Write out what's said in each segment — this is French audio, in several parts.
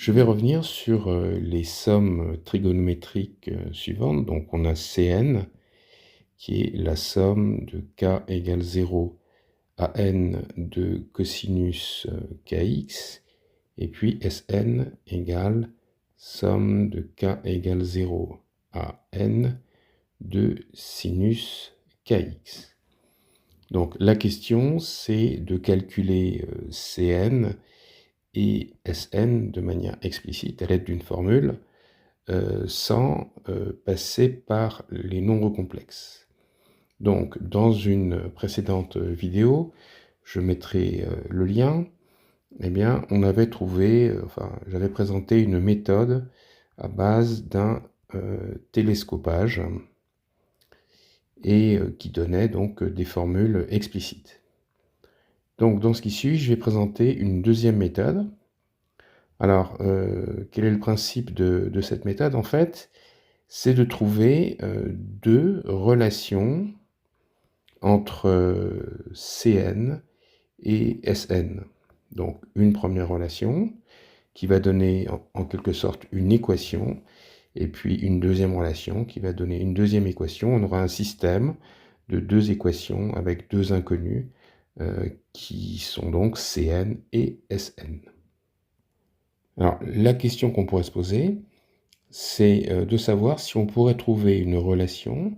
Je vais revenir sur les sommes trigonométriques suivantes. Donc on a Cn qui est la somme de k égale 0 à n de cosinus kx, et puis Sn égale somme de k égale 0 à n de sinus kx. Donc la question c'est de calculer Cn et Sn de manière explicite à l'aide d'une formule sans passer par les nombres complexes. Donc dans une précédente vidéo, je mettrai le lien, eh bien on avait trouvé, j'avais présenté une méthode à base d'un télescopage et qui donnait donc des formules explicites. Donc dans ce qui suit, je vais présenter une deuxième méthode. Alors, quel est le principe de cette méthode? En fait, c'est de trouver deux relations entre Cn et Sn. Donc, une première relation qui va donner en quelque sorte une équation, et puis une deuxième relation qui va donner une deuxième équation. On aura un système de deux équations avec deux inconnus qui sont donc Cn et Sn. Alors, la question qu'on pourrait se poser, c'est de savoir si on pourrait trouver une relation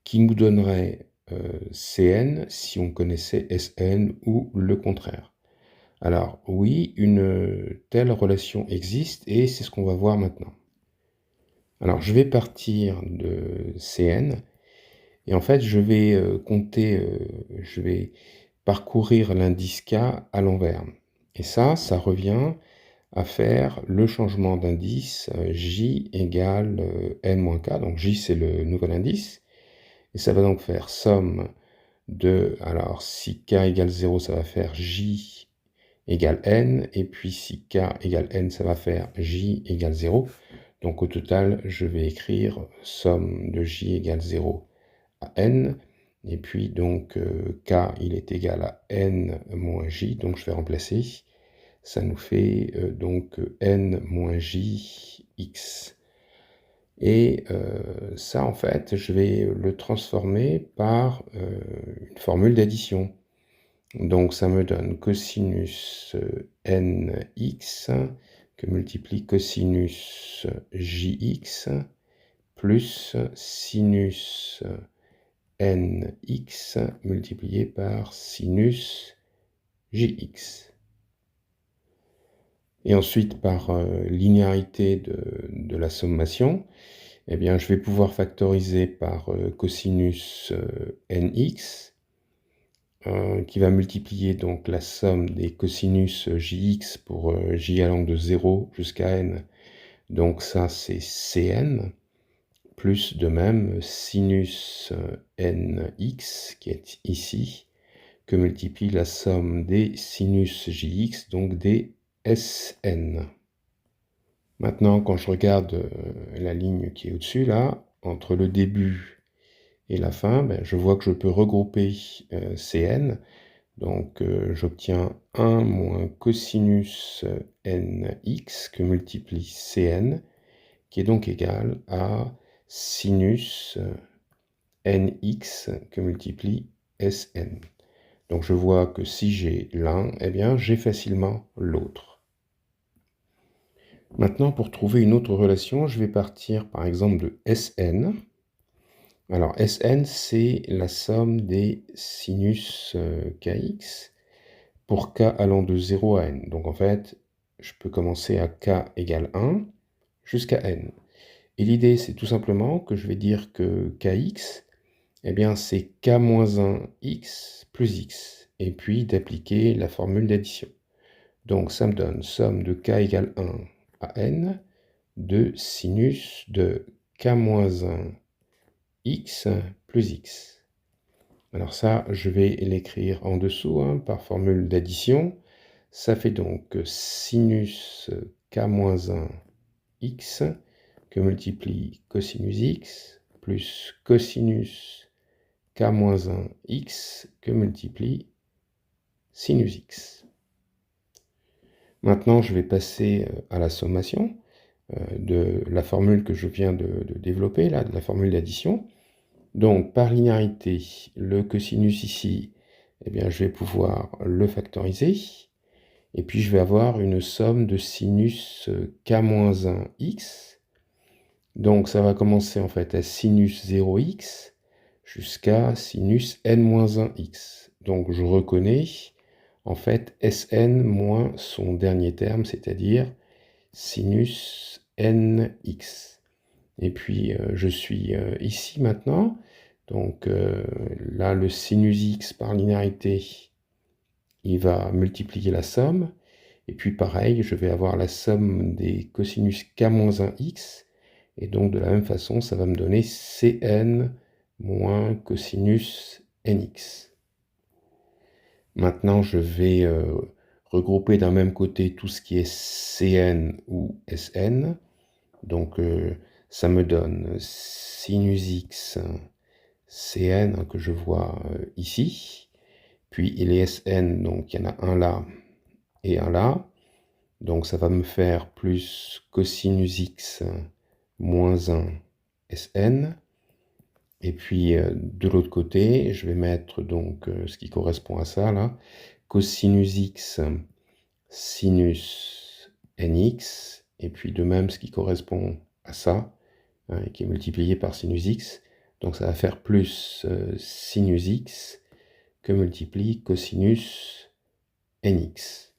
qui nous donnerait Cn si on connaissait Sn ou le contraire. Alors, oui, une telle relation existe et c'est ce qu'on va voir maintenant. Alors, je vais partir de Cn et en fait, je vais je vais parcourir l'indice k à l'envers. Et ça revient à faire le changement d'indice j égale n-k. Donc j, c'est le nouvel indice. Et ça va donc faire somme de, alors si k égale 0, ça va faire j égale n. Et puis si k égale n, ça va faire j égale 0. Donc au total, je vais écrire somme de j égale 0 à n. Et puis donc k, il est égal à n moins j. Donc je vais remplacer. Ça nous fait donc n moins j x. Et ça, en fait, je vais le transformer par une formule d'addition. Donc ça me donne cosinus nx que multiplie cosinus jx plus sinus nx multiplié par sinus jx. Et ensuite, par linéarité de la sommation, eh bien, je vais pouvoir factoriser par cosinus nx, qui va multiplier donc la somme des cosinus jx pour j allant de 0 jusqu'à n. Donc ça, c'est Cn, plus de même sinus nx, qui est ici, que multiplie la somme des sinus jx, donc des Sn. Maintenant, quand je regarde la ligne qui est au-dessus, là, entre le début et la fin, je vois que je peux regrouper Cn. Donc, j'obtiens 1 moins cosinus nx que multiplie Cn, qui est donc égal à sinus nx que multiplie Sn. Donc, je vois que si j'ai l'un, eh bien, j'ai facilement l'autre. Maintenant, pour trouver une autre relation, je vais partir par exemple de Sn. Alors Sn, c'est la somme des sinus kx pour k allant de 0 à n. Donc en fait, je peux commencer à k égale 1 jusqu'à n. Et l'idée, c'est tout simplement que je vais dire que kx, eh bien, c'est k moins 1 x plus x. Et puis d'appliquer la formule d'addition. Donc ça me donne somme de k égale 1 à n de sinus de k-1 x plus x. Alors ça, je vais l'écrire en dessous par formule d'addition. Ça fait donc sinus k-1 x que multiplie cosinus x plus cosinus k-1 x que multiplie sinus x. Maintenant, je vais passer à la sommation de la formule que je viens de développer, là, de la formule d'addition. Donc, par linéarité, le cosinus ici, eh bien, je vais pouvoir le factoriser. Et puis, je vais avoir une somme de sinus k-1x. Donc, ça va commencer en fait à sinus 0x jusqu'à sinus n-1x. Donc, je reconnais en fait Sn moins son dernier terme, c'est-à-dire sinus nx. Et puis, je suis ici maintenant. Donc, là, le sinus x par linéarité, il va multiplier la somme. Et puis, pareil, je vais avoir la somme des cosinus k-1x. Et donc, de la même façon, ça va me donner Cn moins cosinus nx. Maintenant, je vais regrouper d'un même côté tout ce qui est Cn ou Sn. Donc, ça me donne sinus x Cn que je vois ici. Puis, il est Sn, donc il y en a un là et un là. Donc, ça va me faire plus cosinus x moins 1 Sn. Et puis, de l'autre côté, je vais mettre donc ce qui correspond à ça, là, cosinus x sinus nx. Et puis, de même, ce qui correspond à ça, hein, qui est multiplié par sinus x. Donc, ça va faire plus sinus x que multiplie cosinus nx.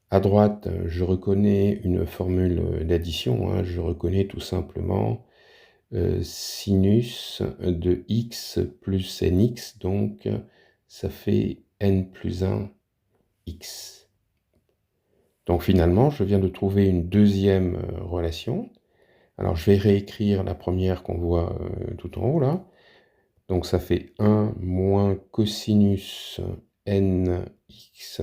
À droite, je reconnais une formule d'addition. Hein, je reconnais tout simplement sinus de x plus nx, donc ça fait n plus 1 x. Donc finalement, je viens de trouver une deuxième relation. Alors je vais réécrire la première qu'on voit tout en haut là. Donc ça fait 1 moins cosinus nx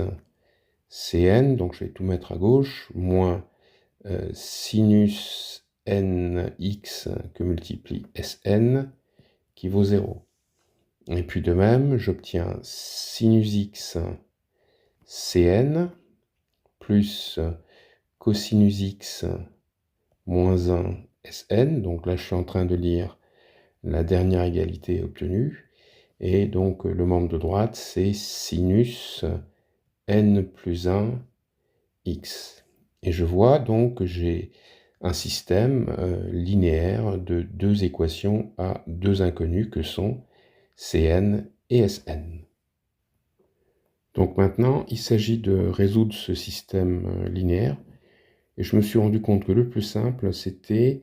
cn, donc je vais tout mettre à gauche, moins sinus nx que multiplie Sn qui vaut 0. Et puis de même, j'obtiens sinus x Cn plus cosinus x moins 1 Sn. Donc là, je suis en train de lire la dernière égalité obtenue. Et donc, le membre de droite, c'est sinus n plus 1 x. Et je vois donc que j'ai un système linéaire de deux équations à deux inconnues que sont Cn et Sn. Donc maintenant, il s'agit de résoudre ce système linéaire. Et je me suis rendu compte que le plus simple, c'était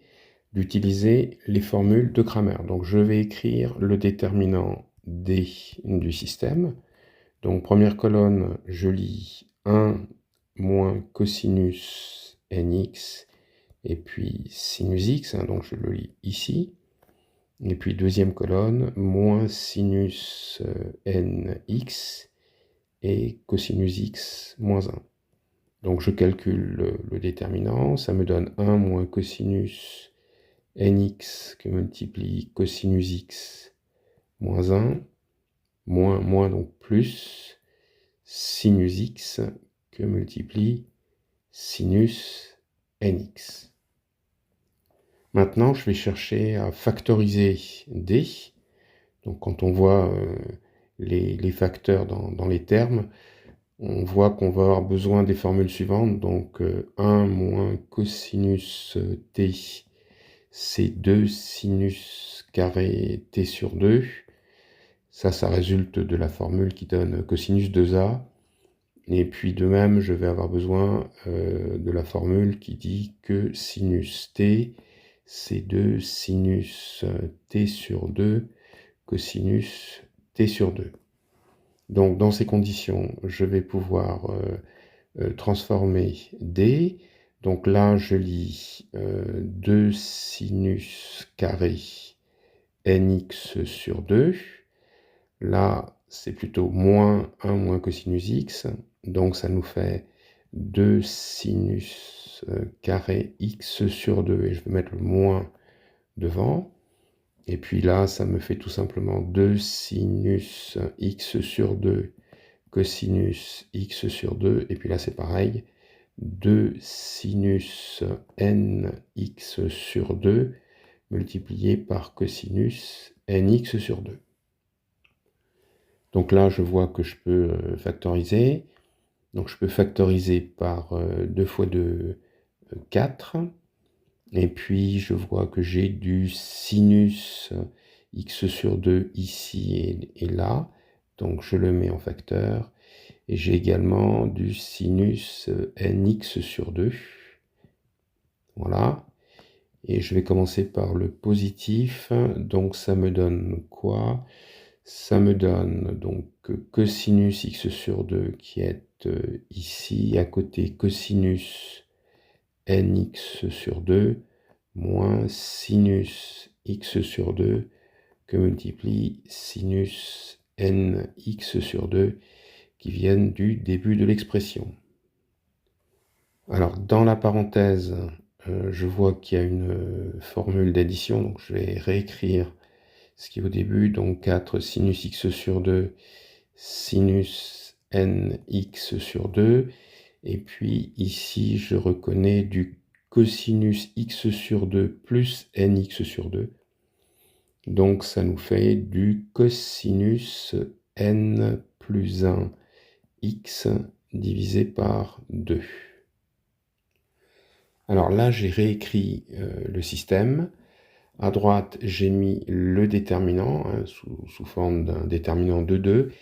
d'utiliser les formules de Cramer. Donc je vais écrire le déterminant D du système. Donc première colonne, je lis 1 moins cosinus nx et puis sinus x, hein, donc je le lis ici. Et puis deuxième colonne, moins sinus nx et cosinus x moins 1. Donc je calcule le déterminant, ça me donne 1 moins cosinus nx que multiplie cosinus x moins 1, moins donc plus sinus x que multiplie sinus nx. Maintenant, je vais chercher à factoriser d. Donc quand on voit les facteurs dans les termes, on voit qu'on va avoir besoin des formules suivantes. Donc 1 moins cosinus t, c'est 2 sinus carré t sur 2. Ça résulte de la formule qui donne cosinus 2a. Et puis de même, je vais avoir besoin de la formule qui dit que sinus t, c'est 2 sinus t sur 2 cosinus t sur 2. Donc dans ces conditions, je vais pouvoir transformer d. Donc là, je lis 2 sinus carré nx sur 2. Là, c'est plutôt moins 1 moins cosinus x. Donc ça nous fait 2 sinus carré x sur 2. Et je vais mettre le moins devant. Et puis là, ça me fait tout simplement 2 sinus x sur 2 cosinus x sur 2, et puis là c'est pareil, 2 sinus nx sur 2 multiplié par cosinus nx sur 2. Donc là, je vois que je peux factoriser. Donc je peux factoriser par 2 fois 2, 4. Et puis je vois que j'ai du sinus x sur 2 ici et là. Donc je le mets en facteur. Et j'ai également du sinus nx sur 2. Voilà. Et je vais commencer par le positif. Donc ça me donne quoi? Ça me donne donc cosinus x sur 2 qui est ici, à côté cosinus nx sur 2 moins sinus x sur 2 que multiplie sinus nx sur 2 qui viennent du début de l'expression. Alors dans la parenthèse, je vois qu'il y a une formule d'addition, donc je vais réécrire ce qui est au début, donc 4 sinus x sur 2, sinus nx sur 2, et puis ici je reconnais du cosinus x sur 2 plus nx sur 2, donc ça nous fait du cosinus n plus 1 x divisé par 2. Alors là j'ai réécrit le système. À droite, j'ai mis le déterminant sous forme d'un déterminant de 2.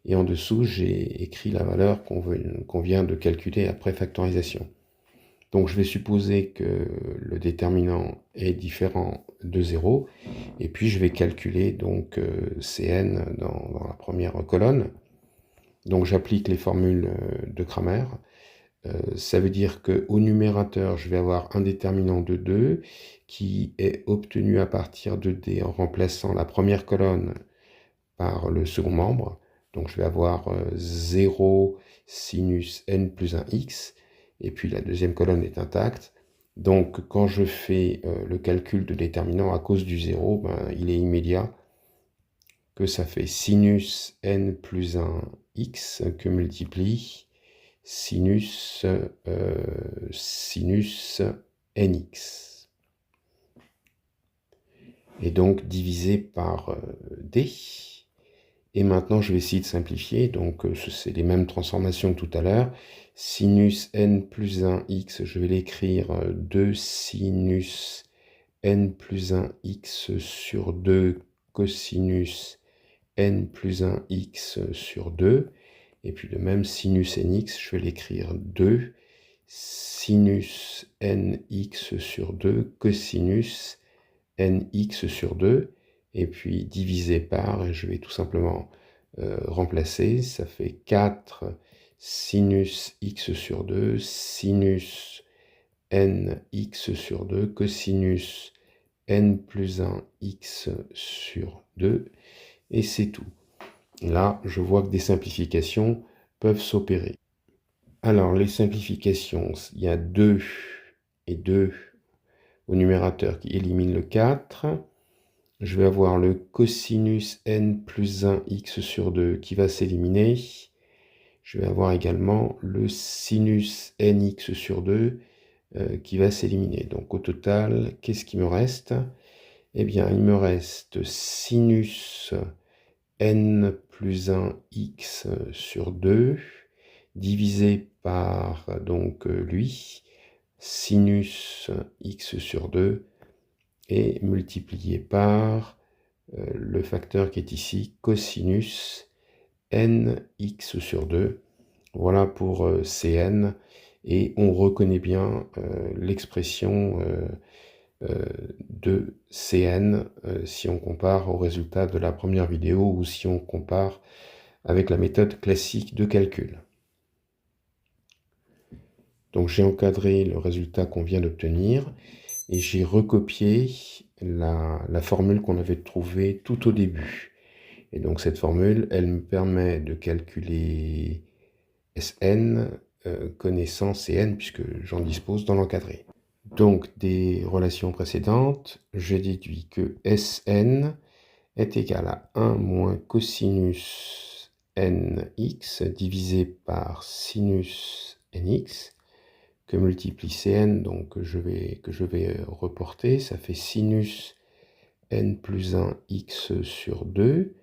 Et en dessous, j'ai écrit la valeur qu'on vient de calculer après factorisation. Donc je vais supposer que le déterminant est différent de 0. Et puis je vais calculer donc Cn dans la première colonne. Donc j'applique les formules de Cramer. Ça veut dire qu'au numérateur, je vais avoir un déterminant de 2 qui est obtenu à partir de d en remplaçant la première colonne par le second membre. Donc je vais avoir 0 sinus n plus 1x, et puis la deuxième colonne est intacte. Donc quand je fais le calcul de déterminant à cause du 0, ben, il est immédiat que ça fait sinus n plus 1x que multiplie sinus nx, et donc divisé par d. Et maintenant je vais essayer de simplifier, donc c'est les mêmes transformations que tout à l'heure. Sinus n plus 1x, je vais l'écrire 2 sinus n plus 1x sur 2 cosinus n plus 1x sur 2. Et puis de même, sinus nx, je vais l'écrire 2 sinus nx sur 2 cosinus nx sur 2. Et puis divisé par, et je vais tout simplement remplacer, ça fait 4 sinus x sur 2 sinus nx sur 2 cosinus n plus 1 x sur 2. Et c'est tout. Là, je vois que des simplifications peuvent s'opérer. Alors, les simplifications, il y a 2 et 2 au numérateur qui élimine le 4. Je vais avoir le cosinus n plus 1 x sur 2 qui va s'éliminer. Je vais avoir également le sinus nx sur 2 qui va s'éliminer. Donc au total, qu'est-ce qui me reste? Eh bien, il me reste sinus n plus 1 x sur 2 divisé par donc lui, sinus x sur 2, et multiplié par le facteur qui est ici, cosinus nx sur 2. Voilà pour Cn, et on reconnaît bien l'expression de Cn si on compare au résultat de la première vidéo ou si on compare avec la méthode classique de calcul. Donc j'ai encadré le résultat qu'on vient d'obtenir et j'ai recopié la formule qu'on avait trouvée tout au début. Et donc cette formule, elle me permet de calculer Sn connaissant Cn puisque j'en dispose dans l'encadré. Donc des relations précédentes, je déduis que Sn est égal à 1 moins cosinus nx divisé par sinus nx que multiplie Cn, donc que je vais reporter, ça fait sinus n plus 1 x sur 2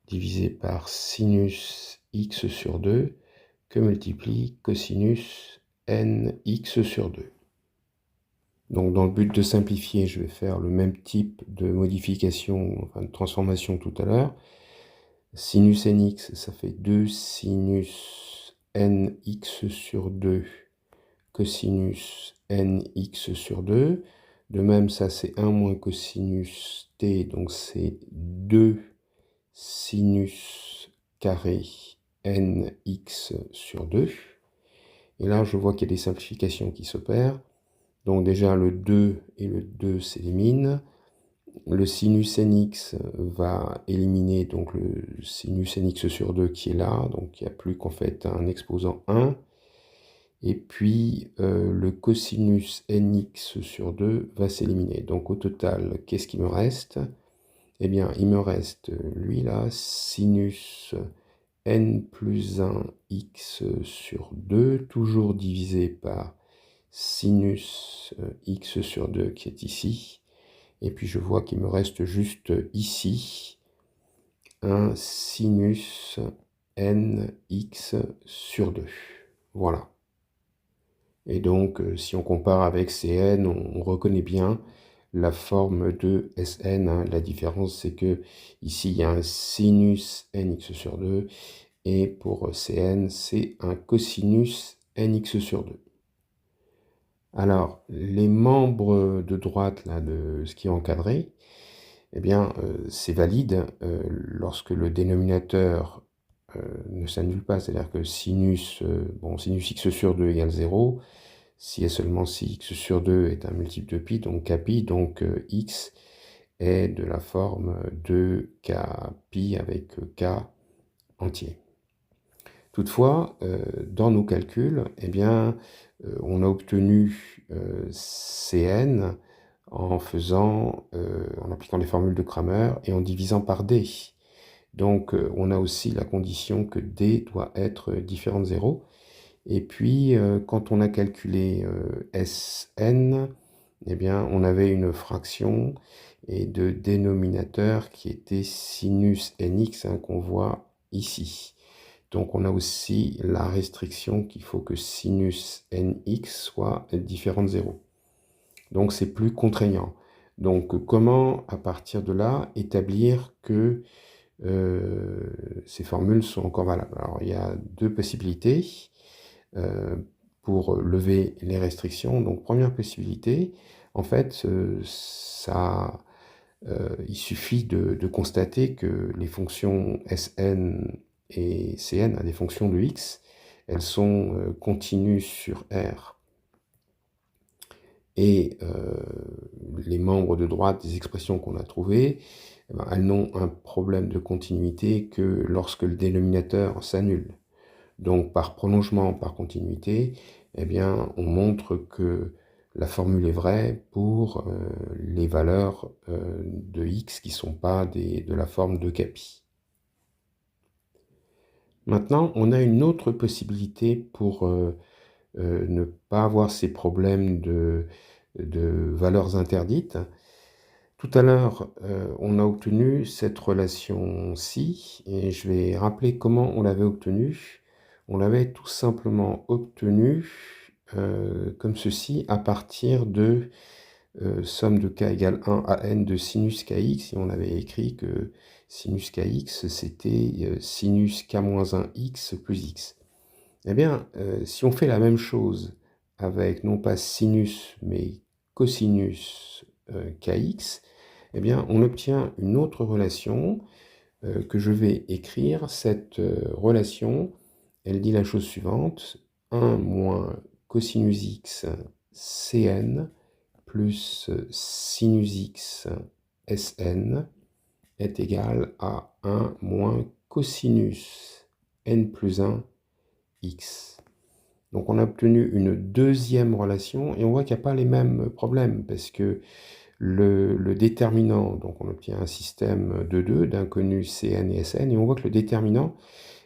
divisé par sinus x sur 2 que multiplie cosinus nx sur 2. Donc dans le but de simplifier, je vais faire le même type de modification, enfin de transformation tout à l'heure. Sinus nx, ça fait 2 sinus nx sur 2 cosinus nx sur 2. De même, ça c'est 1 moins cosinus t, donc c'est 2 sinus carré nx sur 2. Et là, je vois qu'il y a des simplifications qui s'opèrent. Donc déjà, le 2 et le 2 s'éliminent. Le sinus nx va éliminer donc le sinus nx sur 2 qui est là. Donc il n'y a plus qu'en fait un exposant 1. Et puis le cosinus nx sur 2 va s'éliminer. Donc au total, qu'est-ce qui me reste? Eh bien, il me reste, lui là, sinus n plus 1 x sur 2, toujours divisé par sinus x sur 2 qui est ici. Et puis je vois qu'il me reste juste ici un sinus nx sur 2. Voilà. Et donc, si on compare avec Cn, on reconnaît bien la forme de Sn. Hein. La différence, c'est que ici, il y a un sinus nx sur 2, et pour Cn, c'est un cosinus nx sur 2. Alors, les membres de droite là, de ce qui est encadré, eh bien, c'est valide lorsque le dénominateur ne s'annule pas, c'est-à-dire que sinus, sinus x sur 2 égale 0, si et seulement si x sur 2 est un multiple de pi, donc kpi, donc x est de la forme de kpi avec k entier. Toutefois, dans nos calculs, eh bien, on a obtenu Cn en appliquant les formules de Cramer et en divisant par d. Donc, on a aussi la condition que d doit être différent de 0. Et puis, quand on a calculé Sn, eh bien, on avait une fraction et de dénominateur qui était sinus nx, hein, qu'on voit ici. Donc, on a aussi la restriction qu'il faut que sinus nx soit différent de 0. Donc, c'est plus contraignant. Donc, comment, à partir de là, établir que ces formules sont encore valables? Alors, il y a deux possibilités pour lever les restrictions. Donc, première possibilité, en fait, il suffit de constater que les fonctions Sn et Cn, des fonctions de x, elles sont continues sur R. Et les membres de droite des expressions qu'on a trouvées, elles n'ont un problème de continuité que lorsque le dénominateur s'annule. Donc par prolongement, par continuité, eh bien, on montre que la formule est vraie pour les valeurs de x qui ne sont pas de la forme de kpi. Maintenant, on a une autre possibilité pour ne pas avoir ces problèmes de valeurs interdites. Tout à l'heure, on a obtenu cette relation-ci, et je vais rappeler comment on l'avait obtenue. On l'avait tout simplement obtenue comme ceci, à partir de somme de k égale 1 à n de sinus kx, et on avait écrit que sinus kx, c'était sinus k-1x plus x. Eh bien, si on fait la même chose avec non pas sinus, mais cosinus kx, eh bien, on obtient une autre relation que je vais écrire. Cette relation, elle dit la chose suivante: 1 moins cosinus x cn plus sinus x Sn est égal à 1 moins cosinus n plus 1 x. Donc on a obtenu une deuxième relation, et on voit qu'il n'y a pas les mêmes problèmes, parce que le déterminant, donc on obtient un système de 2, d'inconnus Cn et Sn, et on voit que le déterminant,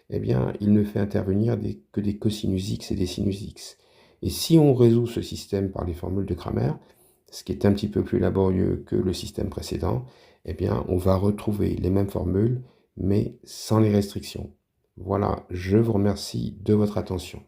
eh bien, il ne fait intervenir que des cosinus x et des sinus x. Et si on résout ce système par les formules de Cramer, ce qui est un petit peu plus laborieux que le système précédent, eh bien, on va retrouver les mêmes formules, mais sans les restrictions. Voilà, je vous remercie de votre attention.